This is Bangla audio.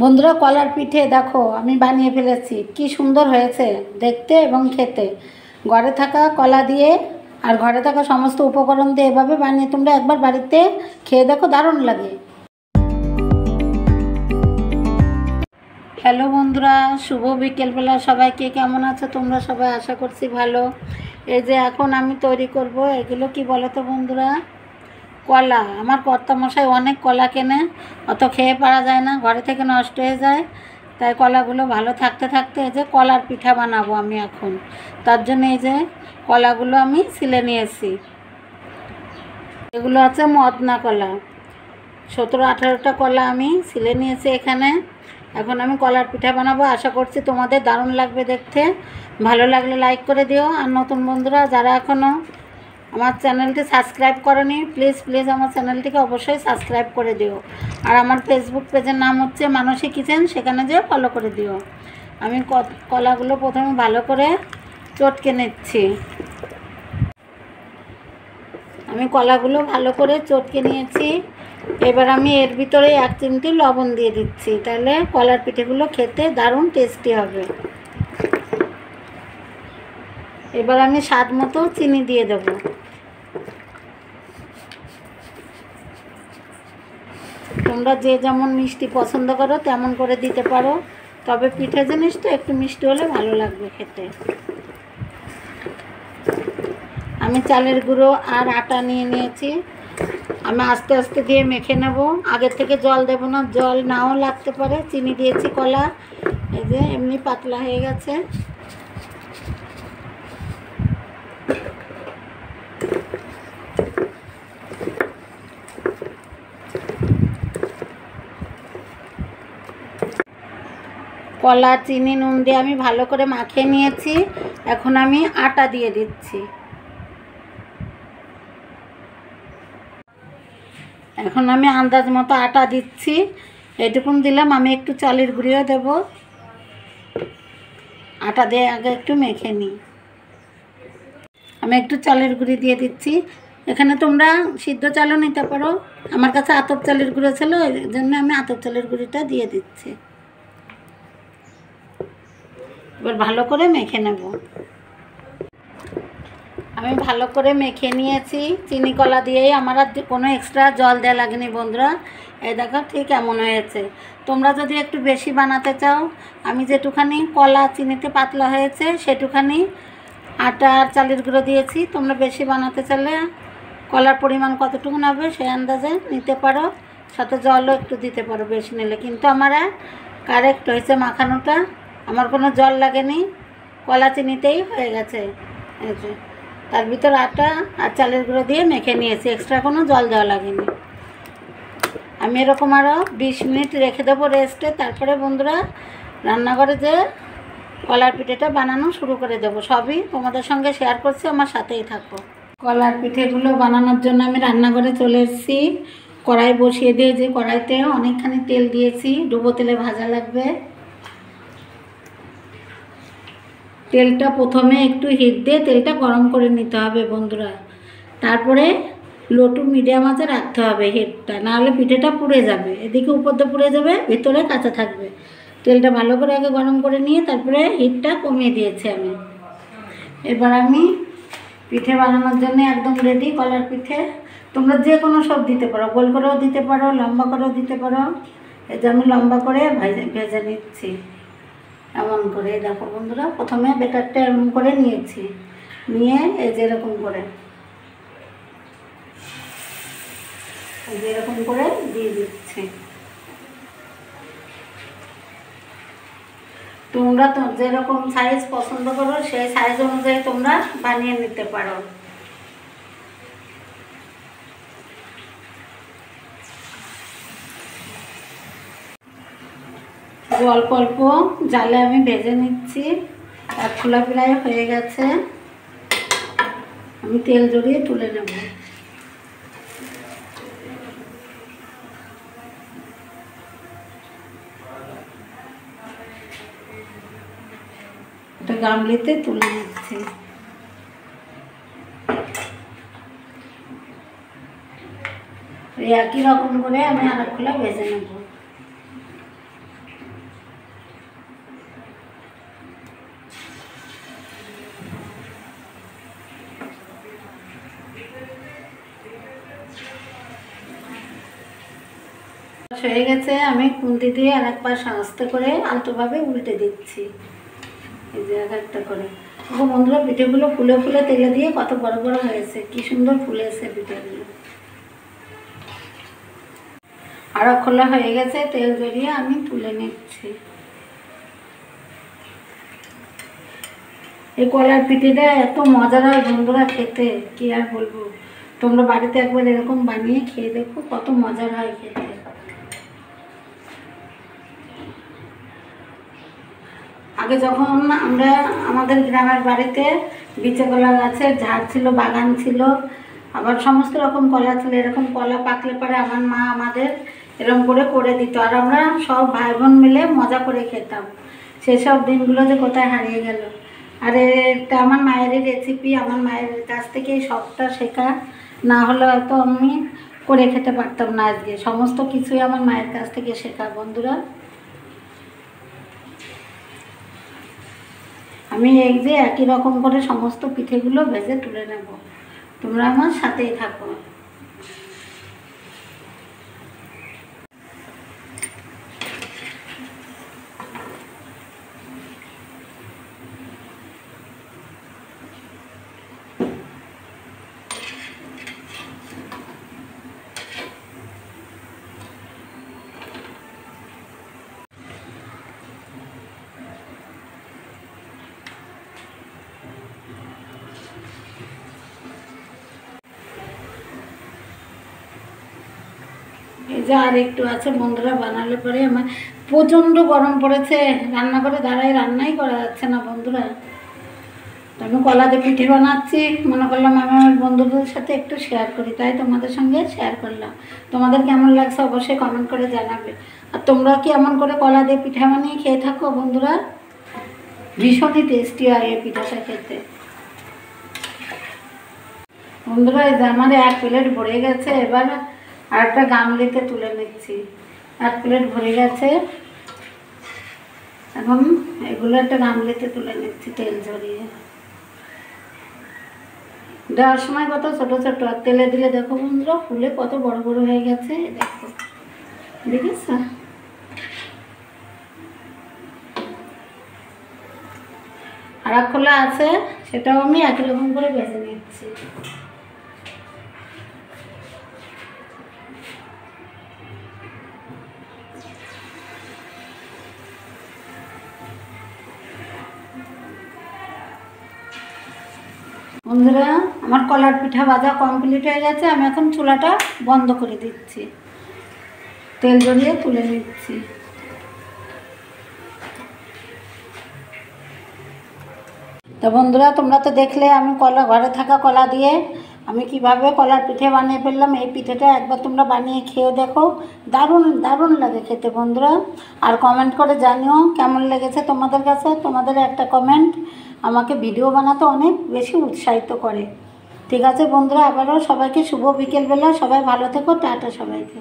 বন্ধুরা, কলার পিঠে দেখো আমি বানিয়ে ফেলেছি। কি সুন্দর হয়েছে দেখতে এবং খেতে। ঘরে থাকা কলা দিয়ে আর ঘরে থাকা সমস্ত উপকরণ দিয়ে এভাবে বানিয়ে তোমরা একবার বাড়িতে খেয়ে দেখো, দারুণ লাগে। হ্যালো বন্ধুরা, শুভ বিকেলবেলা। সবাইকে কেমন আছো তোমরা সবাই? আশা করছি ভালো। এই যে এখন আমি তৈরি করব এগুলো কি বলো তো বন্ধুরা, কলা। আমার কর্তামশাই অনেক কলা কেনে, অত খেয়ে পারা যায় না, ঘরে থেকে নষ্ট হয়ে যায়। তাই কলাগুলো ভালো থাকতে থাকতে এই যে কলার পিঠা বানাবো আমি এখন। তার জন্য এই যে কলাগুলো আমি ছিলে নিয়েছি। এগুলো আছে মদনা কলা। 17-18টা কলা আমি ছিলে নিয়েছি এখানে। এখন আমি কলার পিঠা বানাবো। আশা করছি তোমাদের দারুণ লাগবে দেখতে। ভালো লাগলে লাইক করে দিও। আর নতুন বন্ধুরা যারা এখনও আমার চ্যানেলটি সাবস্ক্রাইব করনি, প্লিজ আমার চ্যানেলটিকে অবশ্যই সাবস্ক্রাইব করে দিও। আর আমার ফেসবুক পেজের নাম হচ্ছে মানসী কিচেন, সেখানে যেয়ে ফলো করে দিও। আমি কলাগুলো প্রথমে ভালো করে চটকে নিচ্ছি। আমি কলাগুলো ভালো করে চটকে নিয়েছি। এবার আমি এর ভিতরে 1 চিমটি লবণ দিয়ে দিচ্ছি, তাহলে কলার পিঠেগুলো খেতে দারুণ টেস্টি হবে। এবার আমি স্বাদ মতো চিনি দিয়ে দেবো। তোমরা যে যেমন মিষ্টি পছন্দ করো তেমন করে দিতে পারো, তবে পিঠে জিনিস তো একটু মিষ্টি হলে ভালো লাগবে খেতে। আমি চালের গুঁড়ো আর আটা নিয়ে নিয়েছি। আমি আস্তে আস্তে দিয়ে মেখে নেব। আগের থেকে জল দেব না, জল নাও লাগতে পারে। চিনি দিয়েছি, কলা এই যে এমনি পাতলা হয়ে গেছে। কলা, চিনি, নুন দিয়ে আমি ভালো করে মাখিয়ে নিয়েছি। এখন আমি আটা দিয়ে দিচ্ছি। এখন আমি আন্দাজ মতো আটা দিচ্ছি। এটুকুন দিলাম। আমি একটু চালের গুঁড়িও দেব। আটা দিয়ে আগে একটু মেখে নিই। আমি একটু চালের গুঁড়ি দিয়ে দিচ্ছি। এখানে তোমরা সিদ্ধ চালও নিতে পারো। আমার কাছে আতপ চালের গুঁড়ো ছিল, এই জন্য আমি আতপ চালের গুঁড়িটা দিয়ে দিচ্ছি। এবার ভালো করে মেখে নেব। আমি ভালো করে মেখে নিয়েছি চিনি কলা দিয়েই। আমার আর কোনো এক্সট্রা জল দেওয়া লাগেনি বন্ধুরা। এই দেখো ঠিক এমন হয়েছে। তোমরা যদি একটু বেশি বানাতে চাও, আমি যেটুখানি কলা চিনিতে পাতলা হয়েছে সেটুখানি আটা আর চালের গুঁড়ো দিয়েছি। তোমরা বেশি বানাতে চাইলে কলার পরিমাণ কতটুকু হবে সেই আন্দাজে নিতে পারো, সাথে জলও একটু দিতে পারো বেশি নিলে। কিন্তু আমার কারেক্ট হয়েছে মাখানোটা, আমার কোনো জল লাগেনি, কলা চিনিতেই হয়ে গেছে। এই যে তার ভিতর আটা আর চালের গুঁড়ো দিয়ে মেখে নিয়েছি, এক্সট্রা কোনো জল দেওয়া লাগেনি। আমি এরকম আরও 20 মিনিট রেখে দেবো রেস্টে। তারপরে বন্ধুরা রান্নাঘরে যে কলার পিঠেটা বানানো শুরু করে দেবো। সবই তোমাদের সঙ্গে শেয়ার করছি, আমার সাথেই থাকো। কলার পিঠেগুলো বানানোর জন্য আমি রান্নাঘরে চলে এসেছি। কড়াই বসিয়ে দিয়ে যে কড়াইতে অনেকখানি তেল দিয়েছি, ডুবো তেলে ভাজা লাগবে। তেলটা প্রথমে একটু হিট দিয়ে তেলটা গরম করে নিতে হবে বন্ধুরা। তারপরে লো টু মিডিয়াম আঁচে রাখতে হবে হিটটা, নাহলে পিঠেটা পুড়ে যাবে। এদিকে উপর দিয়ে পুড়ে যাবে, ভিতরে কাঁচা থাকবে। তেলটা ভালো করে আগে গরম করে নিয়ে তারপরে হিটটা কমিয়ে দিয়েছি আমি। এবার আমি পিঠে বানানোর জন্য একদম রেডি কলার পিঠে। তোমরা যে কোনো সব দিতে পারো, গোল করেও দিতে পারো, লম্বা করেও দিতে পারো। এই যে আমি লম্বা করে ভেজে নিচ্ছি এমন করে। দেখো বন্ধুরা, প্রথমে বেটারটা এরকম করে নিয়েছি, নিয়ে এই যে এরকম করে এরকম করে দিয়ে দিচ্ছি। তোমরা তো যেরকম সাইজ পছন্দ করো সেই সাইজ অনুযায়ী তোমরা বানিয়ে নিতে পারো। অল্প অল্প জালে আমি ভেজে নিচ্ছি। আর খোলা প্রায় হয়ে গেছে, আমি তেল জড়িয়ে তুলে নেব। একটা গামলিতে তুলে নিচ্ছি। একই রকম করে আমি আর খোলা ভেজে নেব। হয়ে গেছে, আমি খুন্তি দিয়ে আর একবার আস্তে করে আলতোভাবে উল্টে দিচ্ছি, এই যে এক একটা করে। দেখো বন্ধুরা, পিঠেগুলো ফুলে ফুলে তেলে দিয়ে কত বড় বড় হয়েছে, কি সুন্দর ফুলেছে পিঠেগুলো। আরও খোলা হয়ে গেছে, তেল জড়িয়ে আমি তুলে নিচ্ছি। এই কলার পিঠেটা এত মজার হয় বন্ধুরা খেতে, কি আর বলবো। তোমরা বাড়িতে একবার এরকম বানিয়ে খেয়ে দেখো, কত মজার হয় খেতে। আগে যখন আমরা আমাদের গ্রামের বাড়িতে বিচে কলা গাছের ঝাড় ছিল, বাগান ছিল, আবার সমস্ত রকম কলা ছিল। এরকম কলা পাকলে পরে আমার মা আমাদের এরকম করে করে দিত, আর আমরা সব ভাই বোন মিলে মজা করে খেতাম। সেসব দিনগুলো যে কোথায় হারিয়ে গেল। আর এটা আমার মায়েরই রেসিপি, আমার মায়ের কাছ থেকেই সবটা শেখা, না হলে হয়তো আমি করে খেতে পারতাম না আজকে। সমস্ত কিছুই আমার মায়ের কাছ থেকে শেখা বন্ধুরা। আমি এই যে একই রকম করে সমস্ত পিঠেগুলো ভেজে তুলে নেব, তোমরা আমার সাথেই থাকো। এই যে আর একটু আছে বন্ধুরা, বানালে পরে আমার প্রচণ্ড গরম পড়েছে, রান্না করে দাঁড়াই, রান্নাই করা যাচ্ছে না বন্ধুরা। তো আমি কলা দিয়ে পিঠে বানাচ্ছি, মনে করলাম আমি আমার বন্ধুদের সাথে একটু শেয়ার করি, তাই তোমাদের সঙ্গে শেয়ার করলাম। তোমাদের কেমন লাগছে অবশ্যই কমেন্ট করে জানাবে। আর তোমরা কি এমন করে কলা দিয়ে পিঠা বানিয়ে খেয়ে থাকো বন্ধুরা? ভীষণই টেস্টি হয় এই পিঠাটা খেতে বন্ধুরা। এই যে আমার এক প্লেট ভরে গেছে, এবার আর একটা গামলিতে তুলে নিচ্ছি। এক প্লেট ভরে গেছে, এখন এগুলো একটা গামলিতে তুলে নিচ্ছি তেল ঝরিয়ে। দেওয়ার সময় কত ছোট ছোট, আর তেলে দিলে দেখো বন্ধুরা ফুলে কত বড় বড় হয়ে গেছে, দেখো দেখিস। আর এক খোলা আছে, সেটাও আমি একই রকম করে ভেজে নিচ্ছি। বন্ধুরা, আমার কলার পিঠা ভাজা কমপ্লিট হয়ে গেছে, আমি এখন চুলাটা বন্ধ করে দিচ্ছি, তেল জড়িয়ে তুলে নিচ্ছি। তো বন্ধুরা, তোমরা তো দেখলে আমি ঘরে থাকা কলা দিয়ে আমি কিভাবে কলার পিঠে বানিয়ে ফেললাম। এই পিঠেটা একবার তোমরা বানিয়ে খেয়ে দেখো, দারুণ দারুণ লাগে খেতে বন্ধুরা। আর কমেন্ট করে জানিও কেমন লেগেছে তোমাদের কাছে। তোমাদের একটা কমেন্ট আমাকে ভিডিও বানাতে অনেক বেশি উৎসাহিত করে। ঠিক আছে বন্ধুরা, আবারও সবাইকে শুভ বিকেলবেলা, সবাই ভালো থেকো, টাটা সবাইকে।